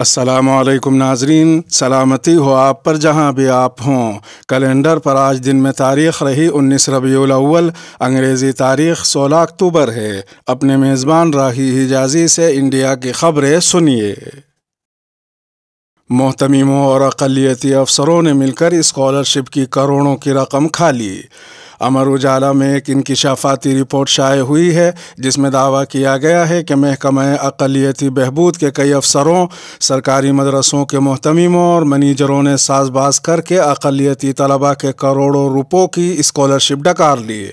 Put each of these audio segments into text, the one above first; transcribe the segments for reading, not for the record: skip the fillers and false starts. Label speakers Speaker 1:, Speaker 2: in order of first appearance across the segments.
Speaker 1: السلام علیکم ناظرین، سلامتی ہو آپ پر جہاں بھی آپ ہوں۔ کیلنڈر پر آج دن میں تاریخ رہی 19 ربیع الاول، انگریزی تاریخ 16 اکتوبر ہے۔ اپنے میزبان راہی حجازی سے انڈیا کی خبریں سنیے۔ محتمموں اور اقلیتی افسروں نے مل کر اسکالرشپ کی کروڑوں کی رقم کھا لی۔ امر اجالا میں ایک انکشافاتی رپورٹ شائع ہوئی ہے جس میں دعویٰ کیا گیا ہے کہ محکمہ اقلیتی بہبود کے کئی افسروں، سرکاری مدرسوں کے محتمموں اور منیجروں نے ساز باز کر کے اقلیتی طلباء کے کروڑوں روپوں کی اسکالرشپ ڈکار لی۔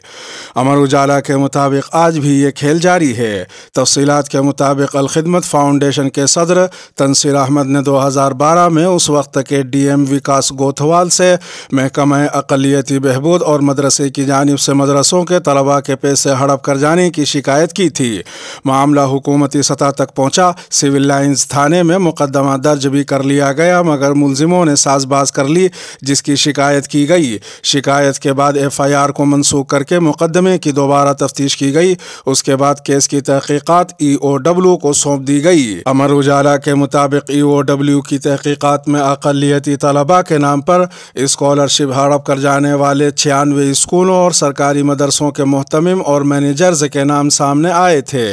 Speaker 1: امر اجالا کے مطابق آج بھی یہ کھیل جاری ہے۔ تفصیلات کے مطابق الخدمت فاؤنڈیشن کے صدر تنصیر احمد نے 2012 میں اس وقت کے ڈی ایم وکاس گوتھوال سے محکمہ اقلیتی بہبود اور مدرسے کی جانب سے مدرسوں کے طلباء کے پیسے ہڑپ کر جانے کی شکایت کی تھی۔ معاملہ حکومتی سطح تک پہنچا۔ سول لائنز تھانے میں مقدمہ درج بھی کر لیا گیا مگر ملزموں نے ساز باز کر لی جس کی شکایت کی گئی۔ شکایت کے بعد ایف آئی آر کو منسوخ کر کے مقدمے کی دوبارہ تفتیش کی گئی۔ اس کے بعد کیس کی تحقیقات ای او ڈبلیو کو سونپ دی گئی۔ امر اجالا کے مطابق ای او ڈبلیو کی تحقیقات میں اقلیتی طلباء کے نام پر اسکالرشپ ہڑپ کر جانے والے 96 اسکولوں اور سرکاری مدرسوں کے محتمم اور مینیجرز کے نام سامنے آئے تھے۔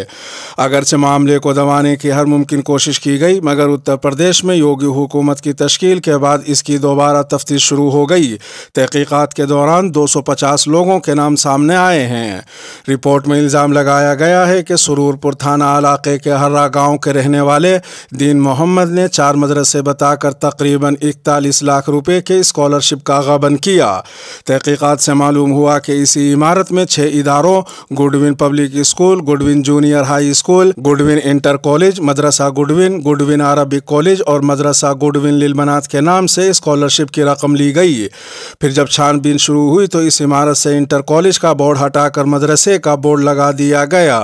Speaker 1: اگرچہ معاملے کو دبانے کی ہر ممکن کوشش کی گئی مگر اتر پردیش میں یوگی حکومت کی تشکیل کے بعد اس کی دوبارہ تفتیش شروع ہو گئی۔ تحقیقات کے دوران 250 لوگوں کے نام سامنے آئے ہیں۔ رپورٹ میں الزام لگایا گیا ہے کہ سرور پور تھانہ علاقے کے ہررا گاؤں کے رہنے والے دین محمد نے 4 مدرسے بتا کر تقریباً 41 لاکھ روپے کے اسکالرشپ کا غبن کیا۔ تحقیقات سے معلوم ہوا کہ اسی عمارت میں 6 اداروں Goodwin public school, Goodwin junior high school, Goodwin inter college, مدرسہ گڈون، گڈون عربک کالج اور مدرسہ گڈون للبنات کے نام سے اسکالرشپ کی رقم لی گئی۔ پھر جب چھان بین شروع ہوئی تو اس عمارت سے انٹر کالج کا بورڈ ہٹا کر مدرسے کا بورڈ لگا دیا گیا۔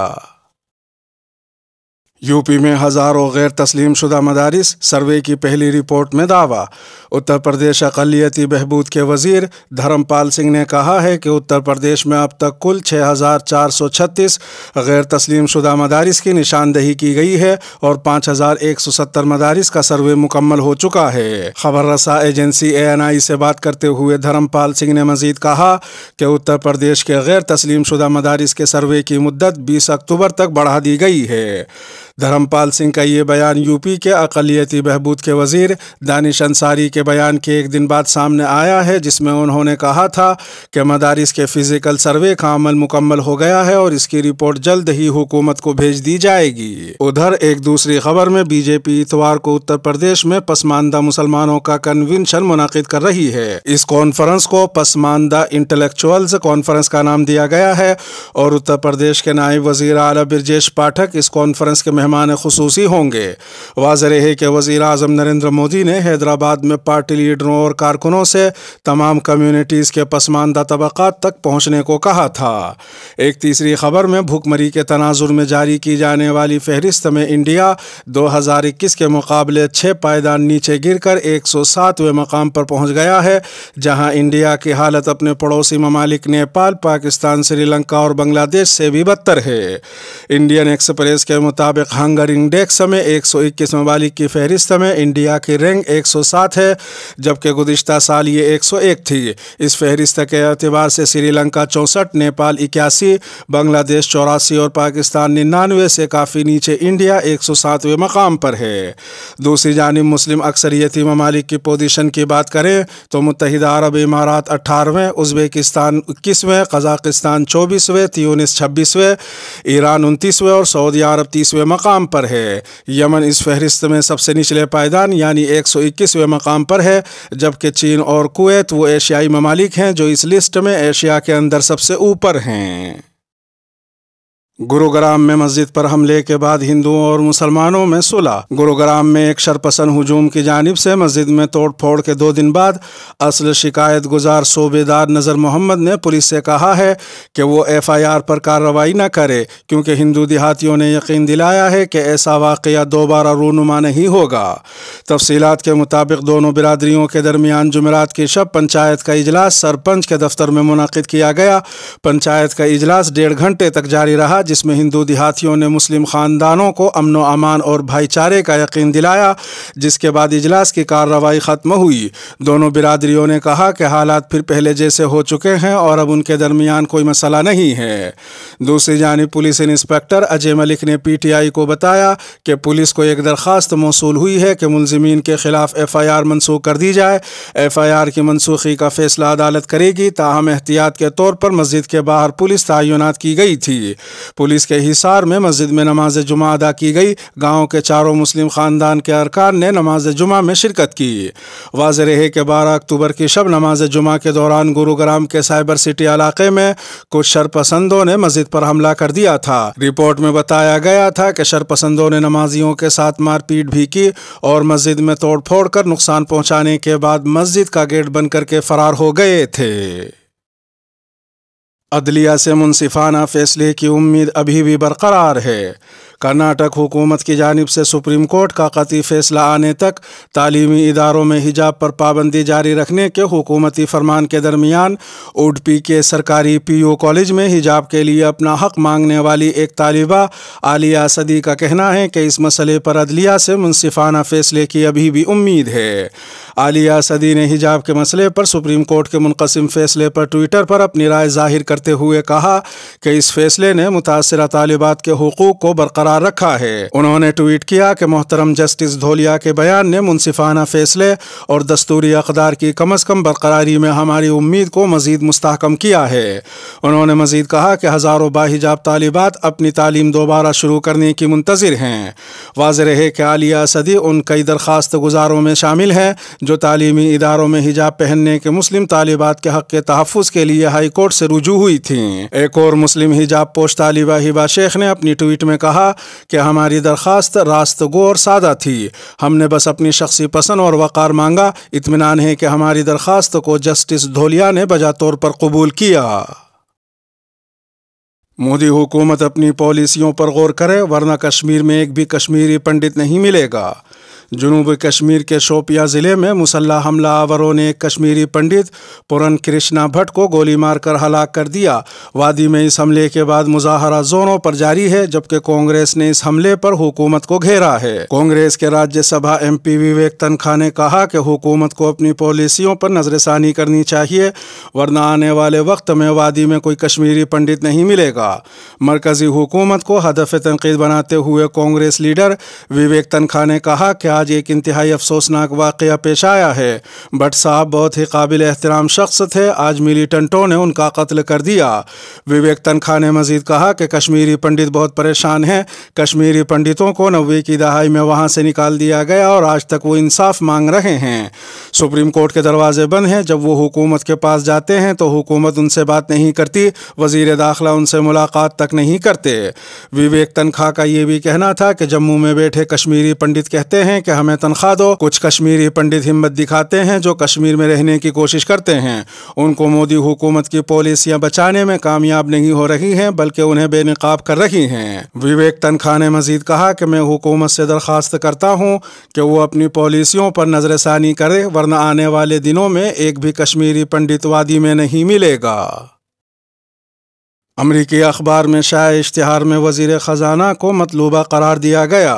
Speaker 1: یو پی میں ہزاروں غیر تسلیم شدہ مدارس، سروے کی پہلی رپورٹ میں دعویٰ۔ اتر پردیش اقلیتی بہبود کے وزیر دھرم پال سنگھ نے کہا ہے کہ اتر پردیش میں اب تک کل 6436 غیر تسلیم شدہ مدارس کی نشاندہی کی گئی ہے اور 5170 مدارس کا سروے مکمل ہو چکا ہے۔ خبر رساں ایجنسی ANI سے بات کرتے ہوئے دھرم پال سنگھ نے مزید کہا کہ اتر پردیش کے غیر تسلیم شدہ مدارس کے سروے کی مدت 20 اکتوبر تک بڑھا دی گئی ہے۔ دھرم پال سنگھ کا یہ بیان یو پی کے اقلیتی بہبود کے وزیر دانش انصاری کے بیان کے ایک دن بعد سامنے آیا ہے جس میں انہوں نے کہا تھا کہ مدارس کے فزیکل سروے کا عمل مکمل ہو گیا ہے اور اس کی رپورٹ جلد ہی حکومت کو بھیج دی جائے گی۔ ادھر ایک دوسری خبر میں بی جے پی اتوار کو اتر پردیش میں پسماندہ مسلمانوں کا کنونشن منعقد کر رہی ہے۔ اس کانفرنس کو پسماندہ انٹلیکچوئلز کانفرنس کا نام دیا گیا ہے اور اتر پردیش کے نائب وزیر اعلیٰ برجیش پاٹھک اس کانفرنس کے مہمان خصوصی ہوں گے۔ واضح ہے کہ وزیر اعظم نریندر مودی نے حیدرآباد میں پارٹی لیڈروں اور کارکنوں سے تمام کمیونٹیز کے پسماندہ طبقات تک پہنچنے کو کہا تھا۔ ایک تیسری خبر میں بھوک مری کے تناظر میں جاری کی جانے والی فہرست میں انڈیا 2021 کے مقابلے 6 پائیدان نیچے گر کر 107ویں مقام پر پہنچ گیا ہے، جہاں انڈیا کی حالت اپنے پڑوسی ممالک نیپال، پاکستان، سری لنکا اور بنگلہ دیش سے بھی بدتر ہے۔ انڈین ایکسپریس کے مطابق ہنگر انڈیکس میں 121 ممالک کی فہرست میں انڈیا کی رینک 107 ہے جبکہ گزشتہ سال یہ 101 تھی۔ اس فہرست کے اعتبار سے سری لنکا 64، نیپال 81، بنگلہ دیش 84 اور پاکستان 99 سے کافی نیچے انڈیا 107ویں مقام پر ہے۔ دوسری جانب مسلم اکثریتی ممالک کی پوزیشن کی بات کریں تو متحدہ عرب امارات 18ویں، ازبکستان 21ویں، قزاقستان 24ویں، تیونس 26ویں، ایران 29ویں اور سعودی عرب 30ویں مقام پر ہے۔ یمن اس فہرست میں سب سے نچلے پائیدان یعنی 121ویں مقام پر ہے جبکہ چین اور کویت وہ ایشیائی ممالک ہیں جو اس لسٹ میں ایشیا کے اندر سب سے اوپر ہیں۔ گروگرام میں مسجد پر حملے کے بعد ہندوؤں اور مسلمانوں میں صلح۔ گروگرام میں ایک شرپسند ہجوم کی جانب سے مسجد میں توڑ پھوڑ کے 2 دن بعد اصل شکایت گزار صوبے دار نذر محمد نے پولیس سے کہا ہے کہ وہ ایف آئی آر پر کارروائی نہ کرے کیونکہ ہندو دیہاتیوں نے یقین دلایا ہے کہ ایسا واقعہ دوبارہ رونما نہیں ہوگا۔ تفصیلات کے مطابق دونوں برادریوں کے درمیان جمعرات کی شب پنچایت کا اجلاس سرپنچ کے دفتر میں منعقد کیا گیا۔ پنچایت کا اجلاس 1.5 گھنٹے تک جاری رہا जिसमें हिंदू देहातियों ने मुस्लिम खानदानों को अमन व अमान और भाईचारे का यकीन दिलाया, जिसके बाद इजलास की कार्रवाई ख़त्म हुई। दोनों बिरादरियों ने कहा कि हालात फिर पहले जैसे हो चुके हैं और अब उनके दरमियान कोई मसला नहीं है। दूसरी जानिब पुलिस इंस्पेक्टर अजय मलिक ने PTI को बताया कि पुलिस को एक दरख्वास्त मौसूल हुई है कि मुलजिमीन के खिलाफ FIR मनसूख कर दी जाए। FIR की मनसूखी का फैसला अदालत करेगी। ताहम एहतियात के तौर पर मस्जिद के बाहर पुलिस तैनात की गई थी। पुलिस के हिसार में मस्जिद में नमाज जुमा अदा की गई। गाँव के चारों मुस्लिम खानदान के अरकान ने नमाज जुमा में शिरकत की। वाज़ेह रहे कि 12 अक्टूबर की शब नमाज जुमा के दौरान गुरुग्राम के साइबर सिटी इलाके में कुछ शरपसंदों ने मस्जिद पर हमला कर दिया था। रिपोर्ट में बताया गया था कि शरपसंदों ने नमाजियों के साथ मारपीट भी की और मस्जिद में तोड़फोड़ कर नुकसान पहुंचाने के बाद मस्जिद का गेट बंद करके फरार हो गए थे। अदलिया से मुनसिफाना फैसले की उम्मीद अभी भी बरकरार है। कर्नाटक हुकूमत की जानिब से सुप्रीम कोर्ट का कतई फैसला आने तक तालीमी इदारों में हिजाब पर पाबंदी जारी रखने के हुकूमती फरमान के दरमियान उडुपी के सरकारी PU कॉलेज में हिजाब के लिए अपना हक मांगने वाली एक तालिबा आलिया सदी का कहना है कि इस मसले पर अदलिया से मुनसिफाना फैसले की अभी भी उम्मीद है। आलिया सदी ने हिजाब के मसले पर सुप्रीम कोर्ट के मुनक़सिम फैसले पर ट्विटर पर अपनी राय जाहिर करते हुए कहा कि इस फैसले ने मुतासिरा तालिबात के हुकूक को बरकरार रखा है। उन्होंने ट्वीट किया कि मोहतरम जस्टिस धोलिया के बयान ने मुनसिफाना फैसले और दस्तूरी अक़दार की कम अज़ कम बरकरारी में हमारी उम्मीद को मज़ीद मुस्तहकम किया है। उन्होंने मज़ीद कहा कि हज़ारों बाहिजाब तालिबात अपनी तालीम दोबारा शुरू करने की मुंतज़िर हैं। वाज़ेह रहे कि आलिया सदी उन कई दरख्वास्त गुजारों में शामिल हैं जो तालीमी इदारों में हिजाब पहनने के मुस्लिम तालिबात के हक़ के तहफ़्फ़ुज़ के लिए हाई कोर्ट से रुजू हुई थीं। एक और मुस्लिम हिजाब पोश तालिबा हिबा शेख ने अपनी ट्वीट में कहा कि हमारी दरख्वास्त रास्तगो और सादा थी। हमने बस अपनी शख्सी पसंद और वक़ार मांगा। इत्मीनान है कि हमारी दरख्वास्त को जस्टिस धोलिया ने बजा तौर पर कबूल किया। मोदी हुकूमत अपनी पॉलिसियों पर गौर करे वरना कश्मीर में एक भी कश्मीरी पंडित नहीं मिलेगा। जनूबी कश्मीर के शोपिया ज़िले में मुसल्लह हमला आवरों ने एक कश्मीरी पंडित पुरन कृष्णा भट्ट को गोली मारकर हलाक कर दिया। वादी में इस हमले के बाद मुजाहरा जोरों पर जारी है, जबकि कांग्रेस ने इस हमले पर हुकूमत को घेरा है। कांग्रेस के राज्यसभा MP विवेक तनखा ने कहा कि हुकूमत को अपनी पॉलिसियों पर नजरसानी करनी चाहिए वरना आने वाले वक्त में वादी में कोई कश्मीरी पंडित नहीं मिलेगा। मरकजी हुकूमत को हदफ तनकीद बनाते हुए कांग्रेस लीडर विवेक तनखा ने कहा कि आज एक इंतहाई अफसोसनाक वाक़या पेश आया है। भट्ट साहब बहुत ही काबिल एहतराम शख्स थे, आज मिलिटेंटों ने उनका कत्ल कर दिया। विवेक तनखा ने मजीद कहा कि कश्मीरी पंडित बहुत परेशान हैं। कश्मीरी पंडितों को 90 की दहाई में वहाँ से निकाल दिया गया और आज तक वो इंसाफ मांग रहे हैं। सुप्रीम कोर्ट के दरवाजे बंद हैं। जब वो हुकूमत के पास जाते हैं तो हुकूमत उनसे बात नहीं करती, वज़ीर दाखिला उनसे मुलाकात तक नहीं करते। विवेक तनखा का ये भी कहना था कि जम्मू में बैठे कश्मीरी पंडित कहते हैं कि हमें तनख्वाह दो। कुछ कश्मीरी पंडित हिम्मत दिखाते हैं जो कश्मीर में रहने की कोशिश करते हैं। उनको मोदी हुकूमत की पॉलिसियां बचाने में कामयाब नहीं हो रही हैं, बल्कि उन्हें बेनकाब कर रही हैं। विवेक तनखा ने मजीद कहा कि मैं हुकूमत से दरख्वास्त करता हूं कि वो अपनी पॉलिसियों पर नजरसानी करे वरना आने वाले दिनों में एक भी कश्मीरी पंडित वादी में नहीं मिलेगा। अमरीकी अखबार में शाये इश्तिहार में वज़ीर ख़जाना को मतलूबा करार दिया गया।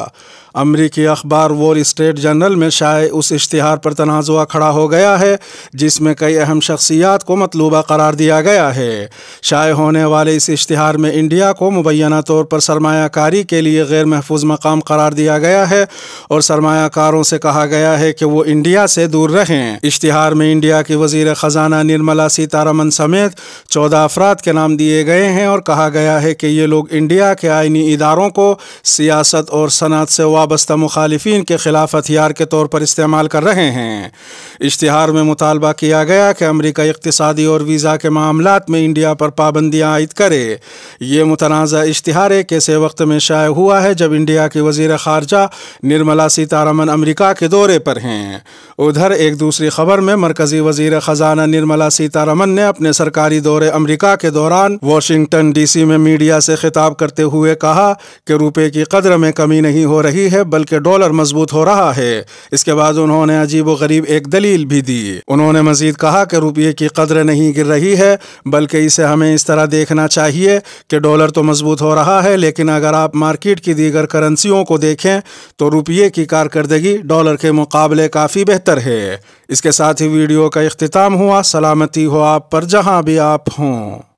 Speaker 1: अमरीकी अखबार वॉल स्ट्रीट जर्नल में शाये उस इश्तिहार पर तनाज़ुआ खड़ा हो गया है जिसमें कई अहम शख्सियात को मतलूबा करार दिया गया है। शाये होने वाले इस इश्तिहार में इंडिया को मुबैना तौर पर सरमायाकारी के लिए गैर महफूज मकाम करार दिया गया है और सरमायाकारों से कहा गया है कि वो इंडिया से दूर रहें। इश्तिहार में इंडिया की वज़ीर ख़जाना निर्मला सीतारमन समेत 14 अफराद के नाम दिए गए हैं और कहा गया है कि ये लोग इंडिया के आईनी इदारों को सियासत और सनअत से वाबस्ता मुखालिफिन के खिलाफ हथियार के तौर पर इस्तेमाल कर रहे हैं। इश्तिहार में मुतालबा किया गया कि अमेरिका इक़्तिसादी और वीज़ा के मामलात में इंडिया पर पाबंदियाँ आयद करे। ये मुतनाज़ा इश्तिहार एक ऐसे वक्त में शाये हुआ है जब इंडिया की वज़ीर ख़ारजा निर्मला सीतारमन अमेरिका के दौरे पर हैं। उधर एक दूसरी खबर में मरकज़ी वज़ीर ख़जाना निर्मला सीतारमन ने अपने सरकारी दौरे अमेरिका के दौरान वाशिंगटन DC में मीडिया से खिताब करते हुए कहा कि रुपये की कदर में कमी नहीं हो रही رہی ہے بلکہ ڈالر مضبوط ہو رہا ہے۔ اس کے بعد انہوں نے عجیب و غریب ایک دلیل بھی دی۔ انہوں نے مزید کہا کہ روپیے کی قدر نہیں گر رہی ہے بلکہ اسے ہمیں اس طرح دیکھنا چاہیے کہ ڈالر تو مضبوط ہو رہا ہے، لیکن اگر آپ مارکیٹ کی دیگر کرنسیوں کو دیکھیں تو روپیے کی کارکردگی ڈالر کے مقابلے کافی بہتر ہے۔ اس کے ساتھ ہی ویڈیو کا اختتام ہوا۔ سلامتی ہو آپ پر جہاں بھی آپ ہوں۔